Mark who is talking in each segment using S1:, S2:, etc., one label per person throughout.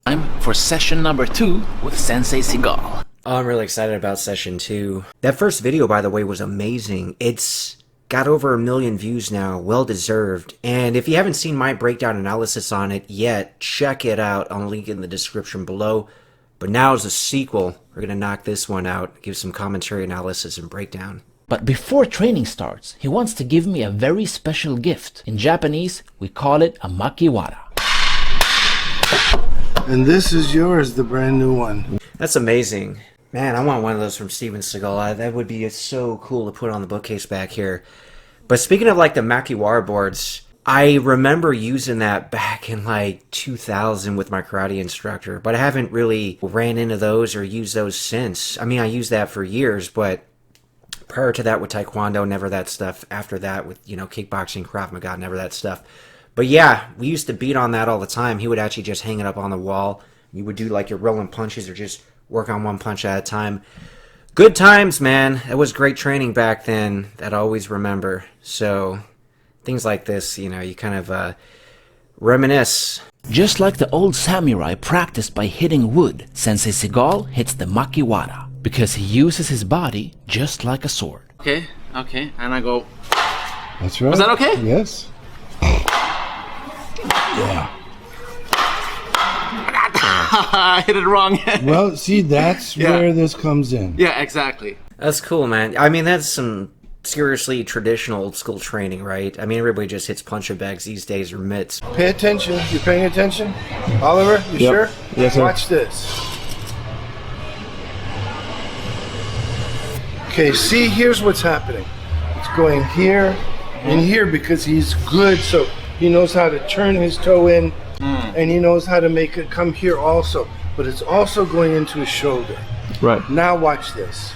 S1: Time for session number 2 with Sensei Seagal.
S2: Oh, I'm really excited about session 2. That first video, by the way, was amazing. It's got over 1 million views now, well deserved. And if you haven't seen my breakdown analysis on it yet, check it out. I'll link in the description below. But now as a sequel, we're going to knock this one out, give some commentary, analysis, and breakdown.
S1: But before training starts, he wants to give me a very special gift. In Japanese, we call it a makiwara.
S3: And this is yours, the brand new one.
S2: That's amazing. Man, I want one of those from Steven Seagal. That would be so cool to put on the bookcase back here. But speaking of like the makiwara boards, I remember using that back in like 2000 with my karate instructor, but I haven't really ran into those or used those since. I mean, I used that for years, but prior to that with Taekwondo, never that stuff. After that with, kickboxing, Krav Maga, never that stuff. But yeah, we used to beat on that all the time. He would actually just hang it up on the wall. You would do like your rolling punches or just work on one punch at a time. Good times, man. It was great training back then that I always remember. So things like this, you kind of reminisce.
S1: Just like the old samurai practiced by hitting wood, Sensei Seagal hits the makiwara because he uses his body just like a sword.
S4: Okay, and I go.
S3: That's right.
S4: Was that okay?
S3: Yes. Yeah.
S4: I hit it wrong.
S3: Well, see, that's where this comes in.
S4: Yeah, exactly.
S2: That's cool, man. I mean, that's some seriously traditional old school training, right? I mean, everybody just hits punching bags these days or mitts.
S3: Pay attention. You paying attention? Oliver, you sure?
S5: Yes, sir.
S3: Watch this. Okay, see, here's what's happening. It's going here and here because he's good, so he knows how to turn his toe in, and he knows how to make it come here also. But it's also going into his shoulder.
S5: Right.
S3: Now watch this.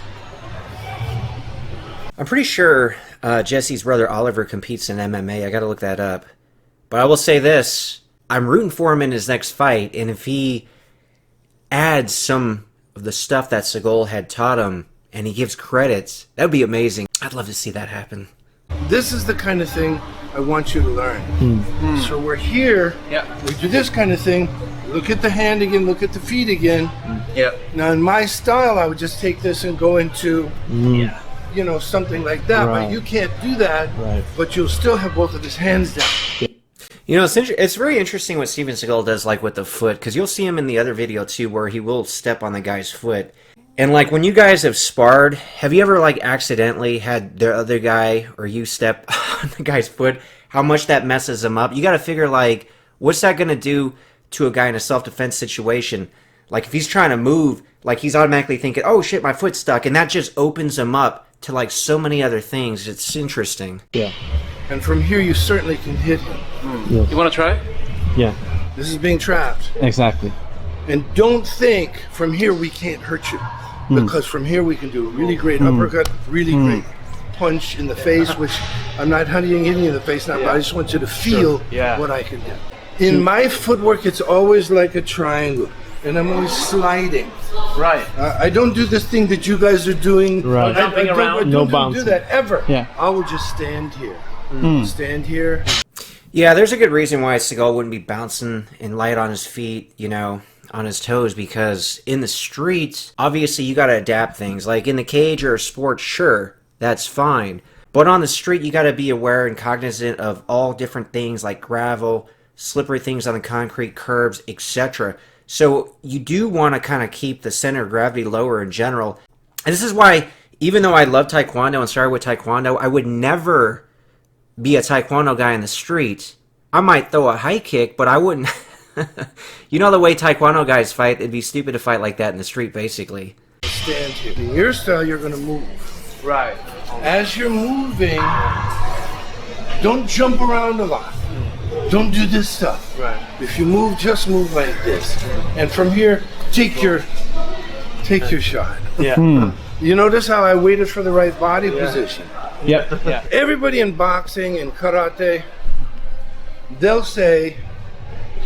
S2: I'm pretty sure Jesse's brother Oliver competes in MMA. I gotta look that up. But I will say this. I'm rooting for him in his next fight, and if he adds some of the stuff that Seagal had taught him, and he gives credits, that would be amazing. I'd love to see that happen.
S3: This is the kind of thing I want you to learn. So we're here, we do this kind of thing, look at the hand again, look at the feet again. Now in my style, I would just take this and go into, something like that, but you can't do that, but you'll still have both of his hands down.
S2: It's very interesting what Steven Seagal does, like with the foot, because you'll see him in the other video too, where he will step on the guy's foot. And like when you guys have sparred, have you ever like accidentally had the other guy or you step on the guy's foot? How much that messes him up? You got to figure like, what's that going to do to a guy in a self-defense situation? Like if he's trying to move, like he's automatically thinking, oh shit, my foot's stuck. And that just opens him up to like so many other things. It's interesting.
S5: Yeah.
S3: And from here, you certainly can hit him.
S5: Yes.
S4: You want to try?
S5: Yeah.
S3: This is being trapped.
S5: Exactly.
S3: And don't think from here we can't hurt you. Because from here we can do a really great uppercut, really great punch in the face, which I'm not hitting you in the face now, but I just want you to feel what I can do. In my footwork, it's always like a triangle, and I'm always sliding.
S4: Right.
S3: I don't do this thing that you guys are doing.
S5: Right.
S4: Jumping around.
S5: No
S3: don't
S5: bouncing.
S3: do that ever.
S5: Yeah.
S3: I will just stand here. Stand here.
S2: Yeah, there's a good reason why Seagal wouldn't be bouncing and light on his feet, on his toes, because in the streets, obviously you got to adapt things. Like in the cage or a sport, sure, that's fine. But on the street, you got to be aware and cognizant of all different things like gravel, slippery things on the concrete, curbs, etc. So you do want to kind of keep the center of gravity lower in general. And this is why, even though I love Taekwondo and started with Taekwondo, I would never be a Taekwondo guy in the street. I might throw a high kick, but I wouldn't. The way Taekwondo guys fight, it'd be stupid to fight like that in the street, basically.
S3: Stand here. In your style, you're going to move.
S4: Right.
S3: As you're moving, don't jump around a lot. Don't do this stuff.
S4: Right.
S3: If you move, just move like this. And from here, take your shot.
S4: Yeah.
S3: You notice how I waited for the right body position?
S5: Yep.
S4: Yeah.
S3: Everybody in boxing and karate, they'll say,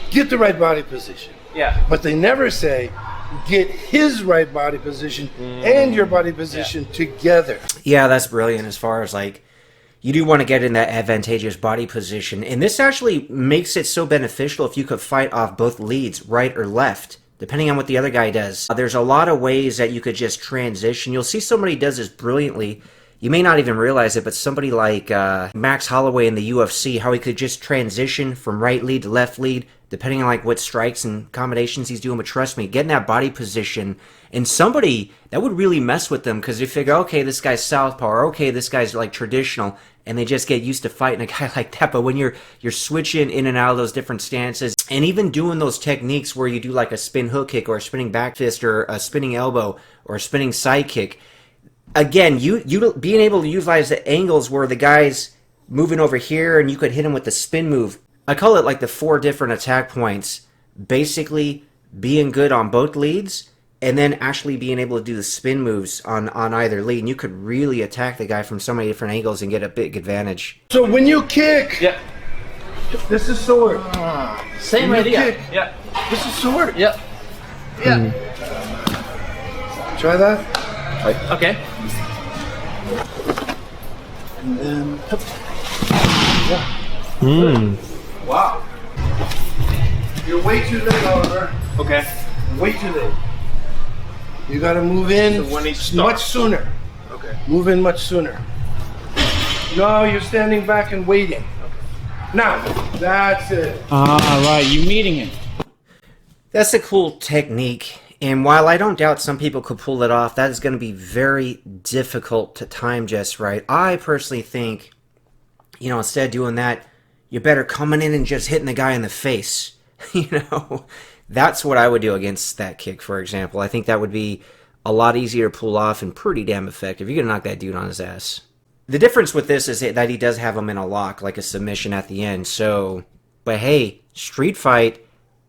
S3: get the right body position.
S4: Yeah.
S3: But they never say, get his right body position and your body position together.
S2: Yeah, that's brilliant as far as like, you do want to get in that advantageous body position. And this actually makes it so beneficial if you could fight off both leads, right or left, depending on what the other guy does. There's a lot of ways that you could just transition. You'll see somebody does this brilliantly. You may not even realize it, but somebody like Max Holloway in the UFC, how he could just transition from right lead to left lead, depending on like what strikes and combinations he's doing. But trust me, getting that body position, and somebody that would really mess with them, because you figure, okay, this guy's southpaw, or okay, this guy's like traditional, and they just get used to fighting a guy like that. But when you're switching in and out of those different stances, and even doing those techniques where you do like a spin hook kick or a spinning back fist or a spinning elbow or a spinning side kick, again, you being able to utilize the angles where the guy's moving over here and you could hit him with the spin move. I call it like the 4 different attack points. Basically being good on both leads and then actually being able to do the spin moves on either lead. And you could really attack the guy from so many different angles and get a big advantage.
S3: So when you kick,
S4: Yeah.
S3: this is sword.
S4: Same
S3: When you
S4: idea.
S3: kick,
S4: Yeah.
S3: this is sword.
S4: Yeah. Yeah.
S3: Try that.
S4: Okay.
S3: And then,
S4: Wow.
S3: you're way too late, Oliver.
S4: Okay.
S3: Way too late. You gotta move in
S4: So when he
S3: much
S4: starts.
S3: sooner.
S4: Okay.
S3: Move in much sooner. No, you're standing back and waiting. Now, that's it.
S5: Ah, right, you meeting him.
S2: That's a cool technique. And while I don't doubt some people could pull it off, that is going to be very difficult to time just right. I personally think, you know, instead of doing that, you're better coming in and just hitting the guy in the face. You know, that's what I would do against that kick, for example. I think that would be a lot easier to pull off and pretty damn effective. You're going to knock that dude on his ass. The difference with this is that he does have him in a lock, like a submission at the end. So, but hey, street fight,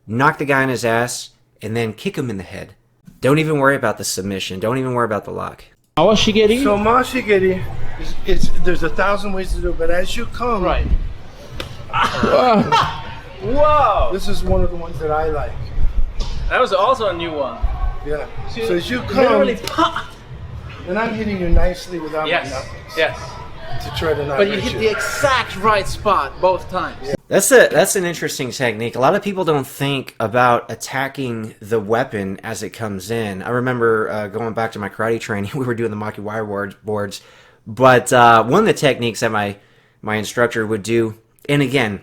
S2: knock the guy on his ass, and then kick him in the head. Don't even worry about the submission. Don't even worry about the lock.
S5: Masashige?
S3: So Masashige, there's 1,000 ways to do it, but as you come,
S4: Right.
S5: Whoa!
S3: this is one of the ones that I like.
S4: That was also a new one.
S3: Yeah. So as you come,
S4: Literally pop.
S3: and I'm hitting you nicely without my
S4: Yes.
S3: knuckles
S4: Yes.
S3: to try to not
S4: But you
S3: hurt
S4: hit the exact right spot both times.
S2: That's an interesting technique. A lot of people don't think about attacking the weapon as it comes in. I remember going back to my karate training, we were doing the Maki wire boards, but one of the techniques that my instructor would do, and again,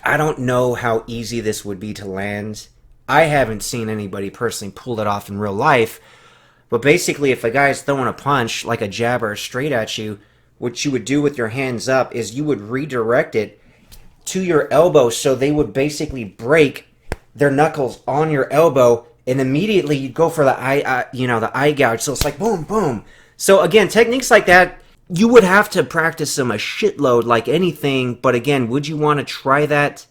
S2: I don't know how easy this would be to land. I haven't seen anybody personally pull it off in real life, but basically if a guy's throwing a punch, like a jab or a straight at you, what you would do with your hands up is you would redirect it to your elbow, so they would basically break their knuckles on your elbow, and immediately you'd go for the eye gouge. So it's like boom, boom. So again, techniques like that, you would have to practice them a shitload, like anything. But again, would you want to try that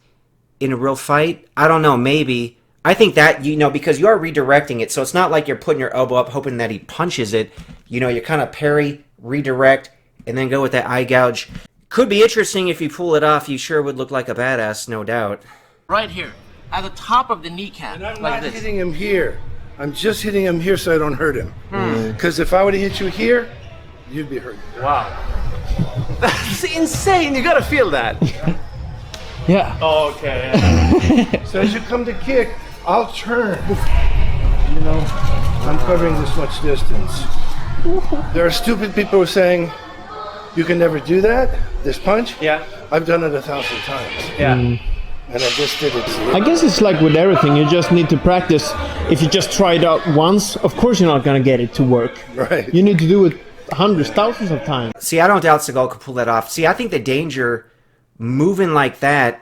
S2: in a real fight? I don't know, maybe. I think that, because you are redirecting it, so it's not like you're putting your elbow up hoping that he punches it. You're kind of parry, redirect, and then go with that eye gouge. Could be interesting if you pull it off. You sure would look like a badass, no doubt.
S4: Right here. At the top of the kneecap.
S3: And I'm
S4: like
S3: not
S4: this.
S3: hitting him here. I'm just hitting him here so I don't hurt him. Because if I would have hit you here, you'd be hurt.
S4: Wow. That's insane. You gotta feel that.
S5: Yeah.
S4: Okay.
S3: So as you come to kick, I'll turn. I'm covering this much distance. There are stupid people who are saying, you can never do that, this punch.
S4: Yeah.
S3: I've done it 1,000 times.
S4: Yeah.
S3: And I just did it.
S5: I guess it's like with everything, you just need to practice. If you just try it out once, of course you're not gonna get it to work.
S3: Right.
S5: You need to do it hundreds, thousands of times.
S2: See, I don't doubt Seagal could pull that off. See, I think the danger moving like that,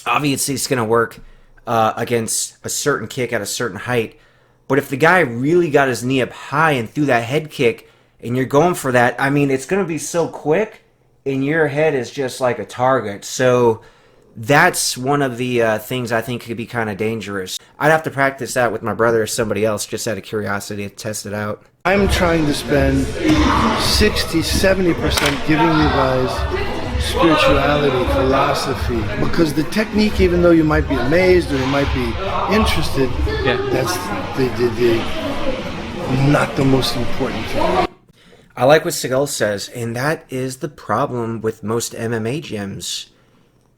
S2: obviously it's going to work against a certain kick at a certain height. But if the guy really got his knee up high and threw that head kick, and you're going for that, I mean, it's going to be so quick, and your head is just like a target. So that's one of the things I think could be kind of dangerous. I'd have to practice that with my brother or somebody else just out of curiosity to test it out.
S3: I'm trying to spend 60-70% giving you guys spirituality, philosophy, because the technique, even though you might be amazed or you might be interested, that's the not the most important thing.
S2: I like what Seagal says, and that is the problem with most MMA gyms.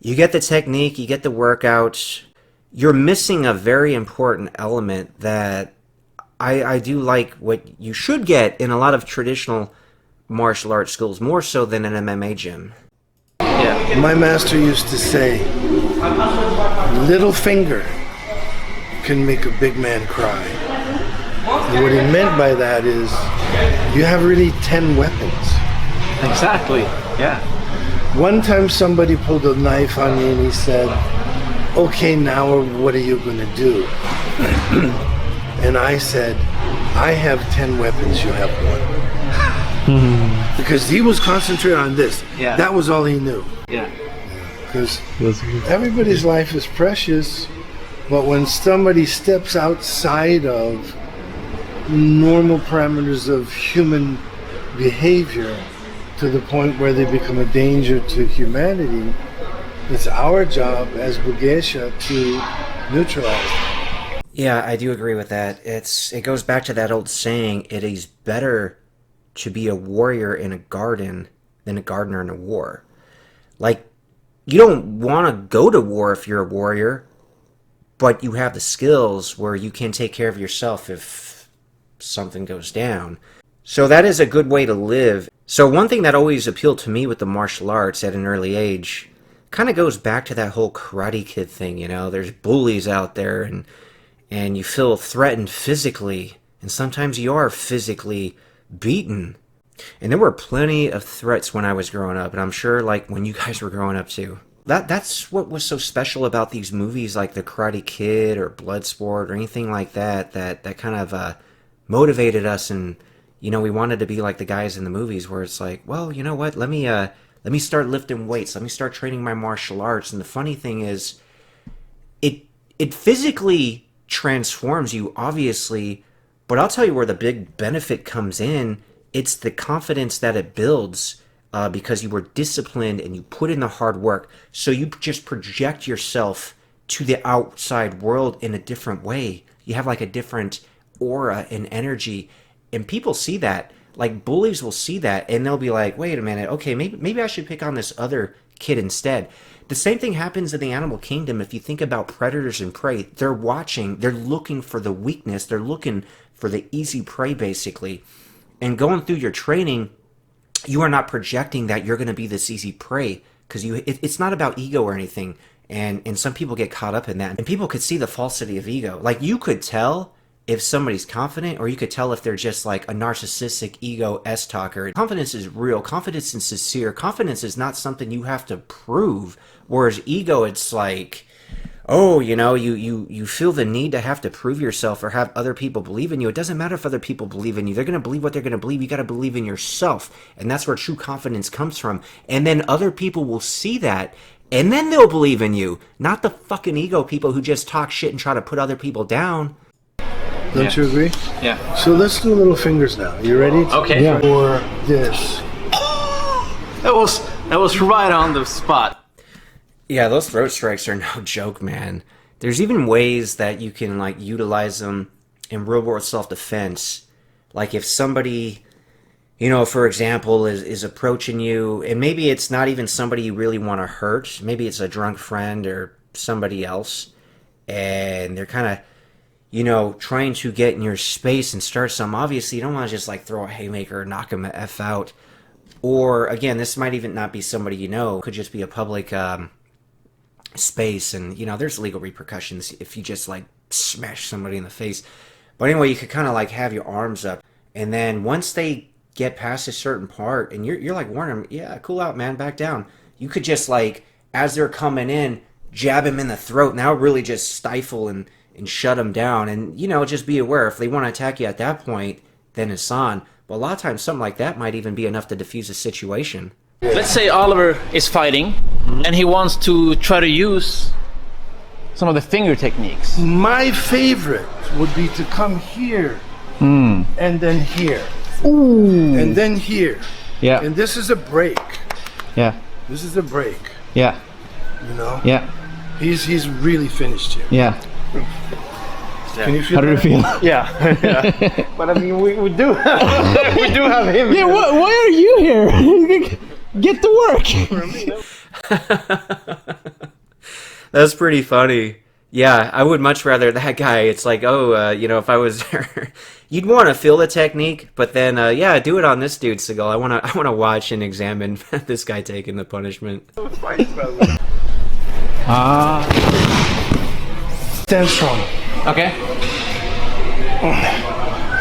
S2: You get the technique, you get the workout, you're missing a very important element that I do like what you should get in a lot of traditional martial arts schools, more so than an MMA gym.
S3: Yeah. My master used to say, little finger can make a big man cry. And what he meant by that is, you have really 10 weapons.
S4: Exactly, yeah.
S3: One time somebody pulled a knife on me and he said, okay, now what are you going to do? And I said, I have 10 weapons, you have one. Because he was concentrated on this.
S4: Yeah.
S3: That was all he knew.
S4: Yeah.
S3: Because everybody's life is precious, but when somebody steps outside of normal parameters of human behavior to the point where they become a danger to humanity, it's our job as Bugesha to neutralize them.
S2: Yeah, I do agree with that. It goes back to that old saying, it is better to be a warrior in a garden than a gardener in a war. Like, you don't want to go to war if you're a warrior, but you have the skills where you can take care of yourself if something goes down. So that is a good way to live. So one thing that always appealed to me with the martial arts at an early age kind of goes back to that whole Karate Kid thing, you know? There's bullies out there, and you feel threatened physically, and sometimes you are physically beaten. And there were plenty of threats when I was growing up, and I'm sure like when you guys were growing up too. That's what was so special about these movies like The Karate Kid or Bloodsport or anything like that kind of motivated us, and you know, we wanted to be like the guys in the movies where it's like, well, you know what, let me start lifting weights, let me start training my martial arts. And the funny thing is, it physically transforms you, obviously, but I'll tell you where the big benefit comes in. It's the confidence that it builds because you were disciplined and you put in the hard work. So you just project yourself to the outside world in a different way. You have like a different aura and energy, and people see that. Like bullies will see that, and they'll be like, wait a minute, okay, maybe I should pick on this other kid instead. The same thing happens in the animal kingdom. If you think about predators and prey, they're watching, they're looking for the weakness, they're looking for the easy prey, basically. And going through your training, you are not projecting that you're going to be this easy prey, because it's not about ego or anything. And some people get caught up in that. And people could see the falsity of ego. Like, you could tell if somebody's confident, or you could tell if they're just like a narcissistic ego S-talker. Confidence is real. Confidence is sincere. Confidence is not something you have to prove. Whereas ego, it's like, oh, you know, you feel the need to have to prove yourself or have other people believe in you. It doesn't matter if other people believe in you. They're going to believe what they're going to believe. You got to believe in yourself. And that's where true confidence comes from. And then other people will see that, and then they'll believe in you. Not the fucking ego people who just talk shit and try to put other people down.
S3: Don't you agree?
S4: Yeah.
S3: So let's do little fingers now. You ready?
S4: Okay.
S5: Yeah.
S3: For this.
S4: That was right on the spot.
S2: Yeah, those throat strikes are no joke, man. There's even ways that you can like utilize them in real world self-defense. Like if somebody, you know, for example, is approaching you, and maybe it's not even somebody you really want to hurt. Maybe it's a drunk friend or somebody else, and they're kind of, you know, trying to get in your space and start something. Obviously, you don't want to just like throw a haymaker or knock them the F out. Or again, this might even not be somebody you know. It could just be a public space, and you know, there's legal repercussions if you just like smash somebody in the face. But anyway, you could kind of like have your arms up, and then once they get past a certain part, and you're like warning them, yeah, cool out, man, back down. You could just like, as they're coming in, jab him in the throat. Now really just stifle and shut them down. And you know, just be aware, if they want to attack you at that point, then it's on. But a lot of times something like that might even be enough to diffuse a situation.
S4: Let's say Oliver is fighting, and he wants to try to use some of the finger techniques.
S3: My favorite would be to come here and then here.
S5: Ooh.
S3: And then here.
S5: Yeah.
S3: And this is a break.
S5: Yeah.
S3: This is a break.
S5: Yeah.
S3: You know?
S5: Yeah.
S3: He's really finished here.
S5: Yeah.
S3: Can you feel
S5: How did it feel?
S3: Yeah. But I mean, we do have, we do have him.
S5: Yeah, why are you here? Get to work.
S2: That's pretty funny. Yeah, I would much rather that guy. It's like, if I was there, you'd want to feel the technique, but then, do it on this dude, Seagal. I want to watch and examine this guy taking the punishment.
S3: Stand strong.
S4: Okay.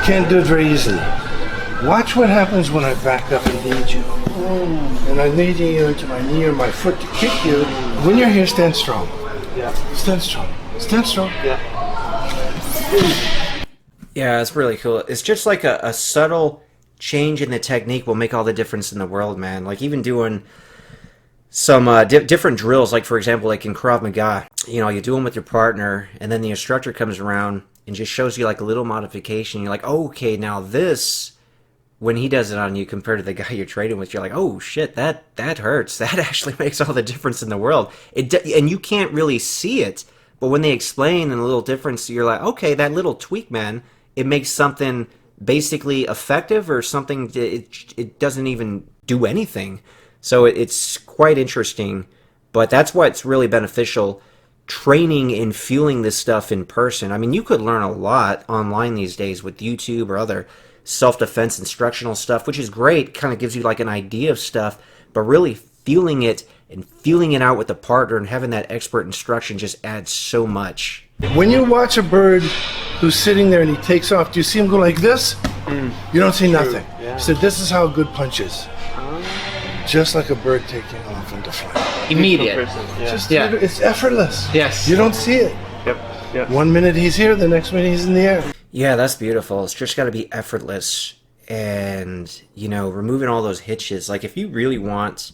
S3: Can't do it very easily. Watch what happens when I back up and lead you. And I'm leading you into my knee or my foot to kick you. When you're here, stand strong. Yeah. Stand strong. Stand strong.
S2: Yeah, it's really cool. It's just like a subtle change in the technique will make all the difference in the world, man. Like even doing some different drills, like for example, like in Krav Maga, you do them with your partner, and then the instructor comes around and just shows you like a little modification. You're like, oh, okay, now this, when he does it on you compared to the guy you're trading with, you're like, oh shit, that hurts. That actually makes all the difference in the world. And you can't really see it, but when they explain the little difference, you're like, okay, that little tweak, man, it makes something basically effective or something. It doesn't even do anything. So it's quite interesting, but that's what's really beneficial, training and feeling this stuff in person. I mean, you could learn a lot online these days with YouTube or other self-defense instructional stuff, which is great, kind of gives you like an idea of stuff, but really feeling it and feeling it out with a partner and having that expert instruction just adds so much.
S3: When you watch a bird who's sitting there and he takes off, do you see him go like this? You don't see nothing. Yeah. So this is how a good punch is. Just like a bird taking off into flight.
S4: Immediate.
S3: It's effortless.
S4: Yes.
S3: You don't see it.
S4: Yep.
S3: 1 minute he's here, the next minute he's in the air.
S2: Yeah, that's beautiful. It's just got to be effortless and, removing all those hitches. Like if you really want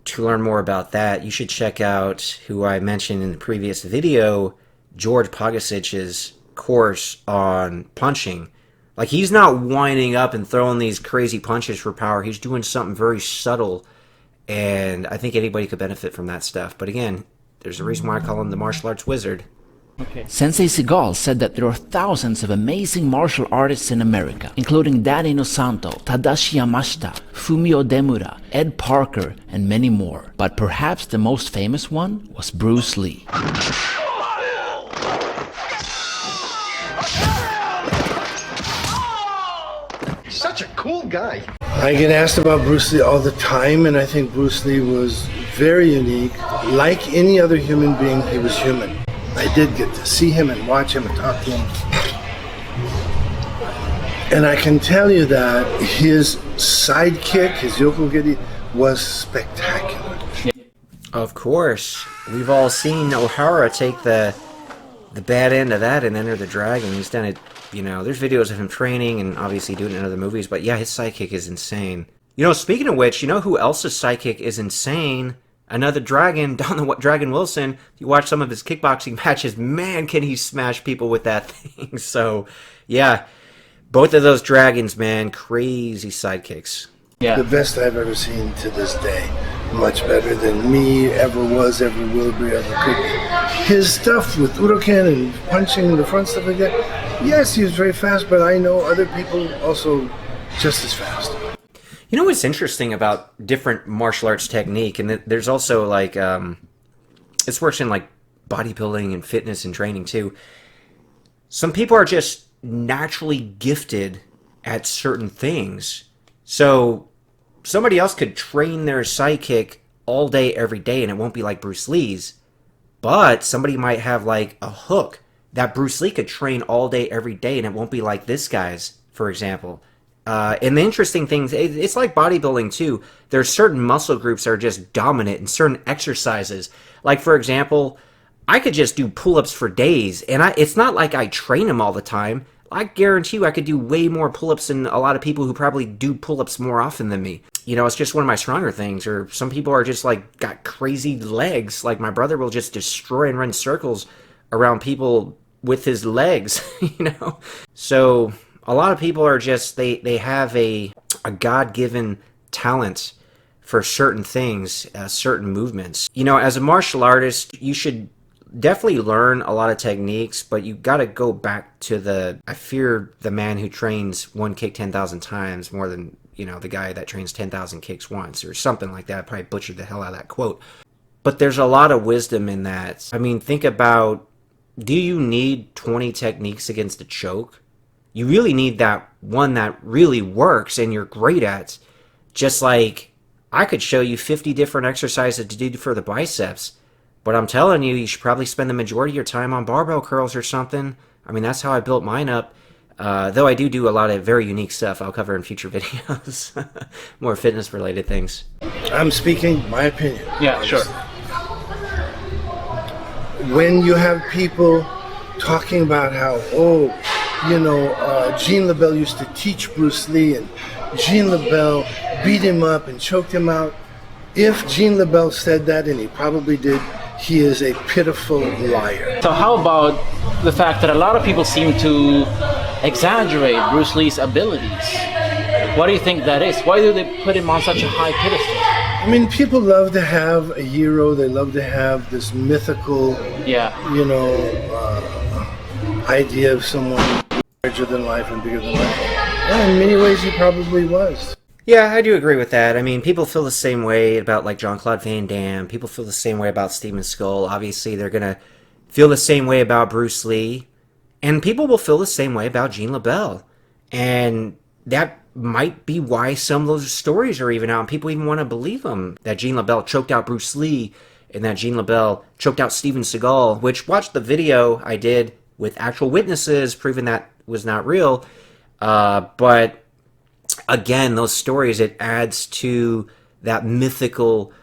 S2: to learn more about that, you should check out who I mentioned in the previous video, George Pogacich's course on punching. Like he's not winding up and throwing these crazy punches for power. He's doing something very subtle, and I think anybody could benefit from that stuff. But again, there's a reason why I call him the martial arts wizard.
S1: Okay. Sensei Seagal said that there are thousands of amazing martial artists in America, including Daddy Inosanto, Tadashi Yamashita, Fumio Demura, Ed Parker, and many more. But perhaps the most famous one was Bruce Lee.
S6: Such a cool guy.
S3: I get asked about Bruce Lee all the time, and I think Bruce Lee was very unique. Like any other human being, he was human. I did get to see him and watch him and talk to him. And I can tell you that his sidekick, his Yokogiri, was spectacular.
S2: Of course. We've all seen O'Hara take the bad end of that and enter the dragon. He's done it, there's videos of him training and obviously doing it in other movies, but yeah, his sidekick is insane. Speaking of which, who else's sidekick is insane? Another dragon, Dragon Wilson. If you watch some of his kickboxing matches, man, can he smash people with that thing. So, yeah, both of those dragons, man, crazy sidekicks.
S4: Yeah.
S3: The best I've ever seen to this day. Much better than me ever was, ever will be, ever could be. His stuff with Uroken and punching the front stuff like that, yes, he was very fast, but I know other people also just as fast.
S2: What's interesting about different martial arts technique, and there's also like, this works in like bodybuilding and fitness and training too. Some people are just naturally gifted at certain things. So somebody else could train their sidekick all day, every day, and it won't be like Bruce Lee's. But somebody might have like a hook that Bruce Lee could train all day, every day, and it won't be like this guy's, for example. And the interesting thing, it's like bodybuilding too. There's certain muscle groups that are just dominant in certain exercises. Like, for example, I could just do pull-ups for days, and it's not like I train them all the time. I guarantee you I could do way more pull-ups than a lot of people who probably do pull-ups more often than me. It's just one of my stronger things. Or some people are just like got crazy legs. Like my brother will just destroy and run circles around people with his legs, So a lot of people are just, they have a God-given talent for certain things, certain movements. As a martial artist, you should definitely learn a lot of techniques, but you got to go back to I fear the man who trains one kick 10,000 times more than, the guy that trains 10,000 kicks once, or something like that. I probably butchered the hell out of that quote. But there's a lot of wisdom in that. I mean, think about, do you need 20 techniques against a choke? You really need that one that really works and you're great at. Just like I could show you 50 different exercises to do for the biceps, but I'm telling you, you should probably spend the majority of your time on barbell curls or something. I mean, that's how I built mine up. Though I do a lot of very unique stuff I'll cover in future videos. More fitness-related things. I'm speaking my opinion.
S4: Yeah, sure.
S3: When you have people talking about how, Gene LeBell used to teach Bruce Lee, and Gene LeBell beat him up and choked him out. If Gene LeBell said that, and he probably did, he is a pitiful liar.
S4: So how about the fact that a lot of people seem to exaggerate Bruce Lee's abilities? What do you think that is? Why do they put him on such a high pedestal?
S3: I mean, people love to have a hero. They love to have this mythical, idea of someone larger than life and bigger than life. Yeah, in many ways, he probably was.
S2: Yeah, I do agree with that. I mean, people feel the same way about like Jean-Claude Van Damme. People feel the same way about Steven Seagal. Obviously, they're going to feel the same way about Bruce Lee. And people will feel the same way about Gene LeBell. And that might be why some of those stories are even out. And people even want to believe them. That Gene LeBell choked out Bruce Lee. And that Gene LeBell choked out Steven Seagal. Which, watch the video I did with actual witnesses proving that was not real. But again, those stories, it adds to that mythical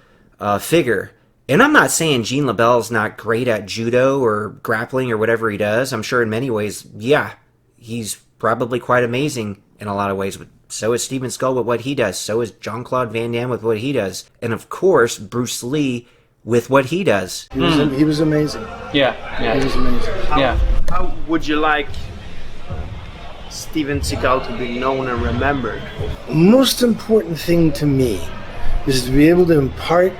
S2: figure. And I'm not saying Gene LeBell's not great at judo or grappling or whatever he does. I'm sure in many ways, yeah, he's probably quite amazing in a lot of ways. So is Steven Seagal with what he does. So is Jean-Claude Van Damme with what he does. And of course, Bruce Lee with what he does.
S3: He was amazing.
S4: Yeah.
S3: He was amazing.
S5: How would you like Steven Seagal to be known and remembered?
S3: Most important thing to me is to be able to impart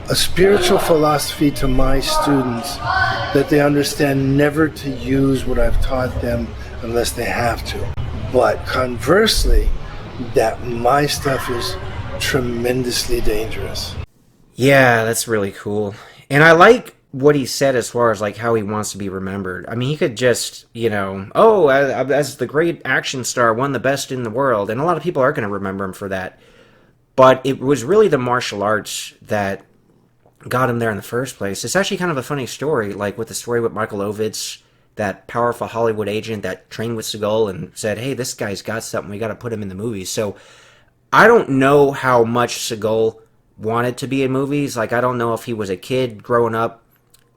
S3: a spiritual philosophy to my students that they understand never to use what I've taught them unless they have to. But conversely, that my stuff is tremendously dangerous.
S2: Yeah, that's really cool. And I like what he said as far as like how he wants to be remembered. I mean, he could just, as the great action star, won the best in the world. And a lot of people are going to remember him for that. But it was really the martial arts that got him there in the first place. It's actually kind of a funny story, like with the story with Michael Ovitz, that powerful Hollywood agent that trained with Seagal and said, hey, this guy's got something, we got to put him in the movies. So I don't know how much Seagal wanted to be in movies. Like, I don't know if he was a kid growing up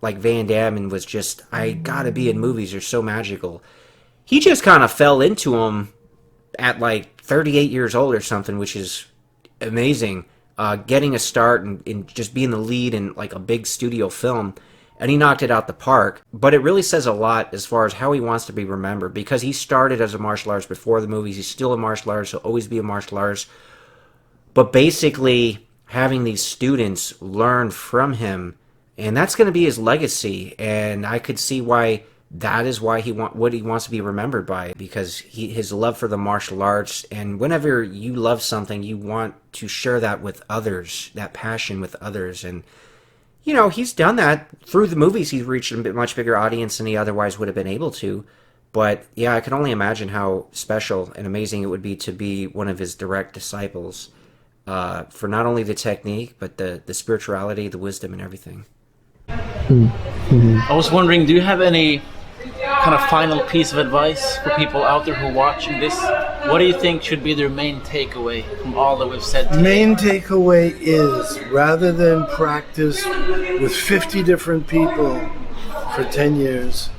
S2: like Van Damme and was just, I gotta be in movies, they're so magical. He just kind of fell into them at like 38 years old or something, which is amazing. Getting a start and just being the lead in like a big studio film, and he knocked it out the park. But it really says a lot as far as how he wants to be remembered, because he started as a martial artist before the movies. He's still a martial artist, he'll always be a martial artist. But basically having these students learn from him, and that's going to be his legacy. And I could see why that is why what he wants to be remembered by, because his love for the martial arts. And whenever you love something, you want to share that with others, that passion with others. And he's done that through the movies. He's reached a much bigger audience than he otherwise would have been able to. But yeah, I can only imagine how special and amazing it would be to be one of his direct disciples, for not only the technique but the spirituality, the wisdom, and everything.
S5: Mm-hmm.
S4: I was wondering, do you have any kind of final piece of advice for people out there who are watching this? What do you think should be their main takeaway from all that we've said today?
S3: Main takeaway is, rather than practice with 50 different people for 10 years,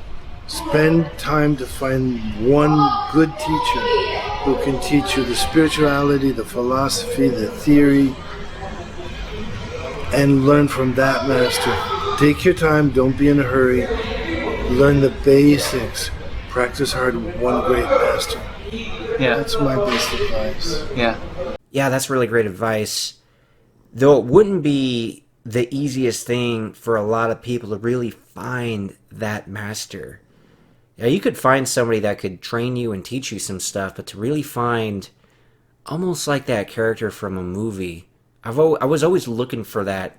S3: spend time to find one good teacher who can teach you the spirituality, the philosophy, the theory, and learn from that master. Take your time, don't be in a hurry. Learn the basics. Practice hard with one great master.
S4: Yeah.
S3: That's my best advice.
S4: Yeah.
S2: Yeah, that's really great advice. Though it wouldn't be the easiest thing for a lot of people to really find that master. Yeah, you could find somebody that could train you and teach you some stuff, but to really find almost like that character from a movie, I was always looking for that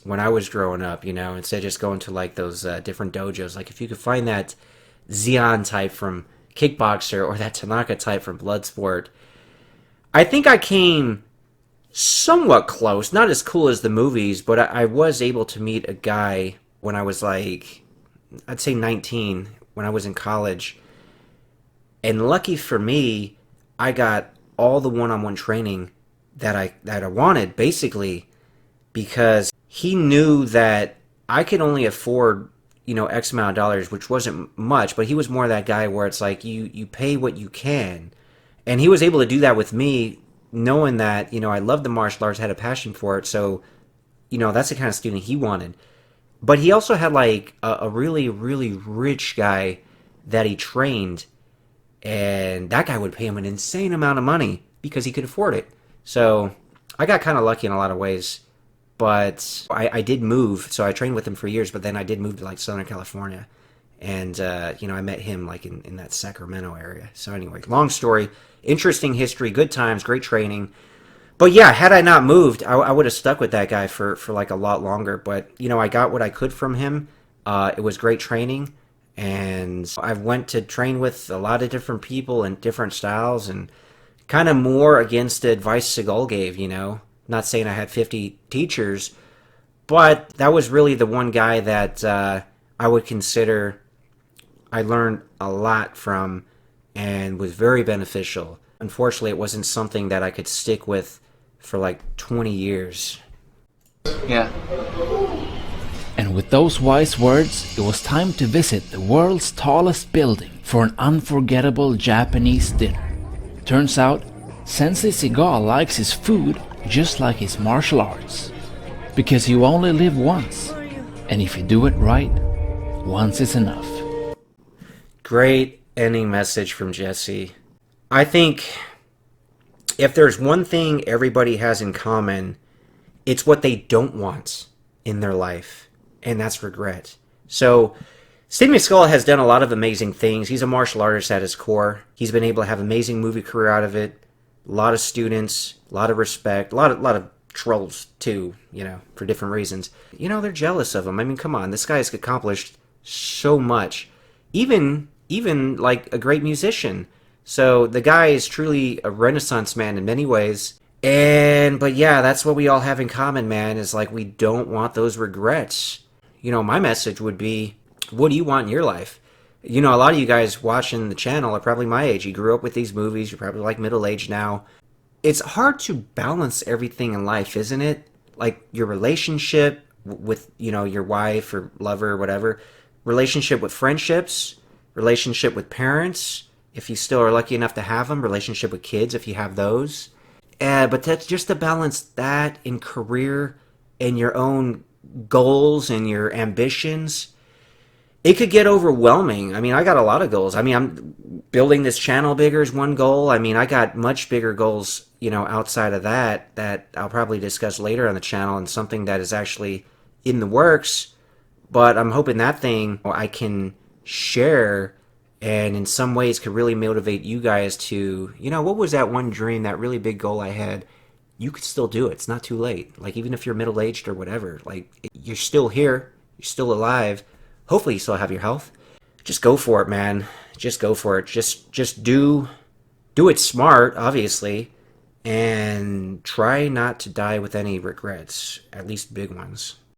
S2: when I was growing up, you know, instead of just going to like those different dojos. Like if you could find that Zeon type from Kickboxer or that Tanaka type from Bloodsport, I think I came somewhat close. Not as cool as the movies, but I was able to meet a guy when I was like, I'd say 19, when I was in college. And lucky for me, I got all the one-on-one training that I wanted, basically, because he knew that I could only afford, you know, X amount of dollars, which wasn't much, but he was more that guy where it's like you pay what you can. And he was able to do that with me, knowing that, you know, I loved the martial arts, had a passion for it, so, you know, that's the kind of student he wanted. But he also had like a really, really rich guy that he trained, and that guy would pay him an insane amount of money because he could afford it. So I got kind of lucky in a lot of ways. But I did move, so I trained with him for years, but then I did move to like Southern California. And, you know, I met him like in that Sacramento area. So anyway, long story, interesting history, good times, great training. But yeah, had I not moved, I would have stuck with that guy for like a lot longer. But, you know, I got what I could from him. It was great training. And I went to train with a lot of different people and different styles and kind of more against the advice Seagal gave, you know. Not saying I had 50 teachers, but that was really the one guy that I would consider I learned a lot from and was very beneficial. Unfortunately, it wasn't something that I could stick with for like 20 years.
S4: Yeah.
S1: And with those wise words, it was time to visit the world's tallest building for an unforgettable Japanese dinner. Turns out, Sensei Seagal likes his food just like his martial arts, because you only live once, and if you do it right, once is enough.
S2: Great ending message from Jesse. I think if there's one thing everybody has in common, it's what they don't want in their life, and that's regret. So Steven Seagal has done a lot of amazing things. He's a martial artist at his core. He's been able to have an amazing movie career out of it. A lot of students, a lot of respect, a lot of trolls too, you know, for different reasons. You know, they're jealous of him. I mean, come on, this guy's accomplished so much. Even like a great musician. So the guy is truly a renaissance man in many ways. But yeah, that's what we all have in common, man, is like we don't want those regrets. You know, my message would be, what do you want in your life? You know, a lot of you guys watching the channel are probably my age. You grew up with these movies. You're probably like middle-aged now. It's hard to balance everything in life, isn't it? Like your relationship with, you know, your wife or lover or whatever. Relationship with friendships. Relationship with parents, if you still are lucky enough to have them. Relationship with kids, if you have those. But that's just to balance that in career and your own goals and your ambitions. It could get overwhelming. I mean, I got a lot of goals. I mean, I'm building this channel bigger is one goal. I mean, I got much bigger goals, you know, outside of that I'll probably discuss later on the channel, and something that is actually in the works. But I'm hoping that thing I can share and in some ways could really motivate you guys to, you know, what was that one dream, that really big goal I had? You could still do it. It's not too late. Like, even if you're middle-aged or whatever, like, you're still here. You're still alive. Hopefully you still have your health. Just go for it, man. Just go for it. Just do it smart, obviously, and try not to die with any regrets, at least big ones.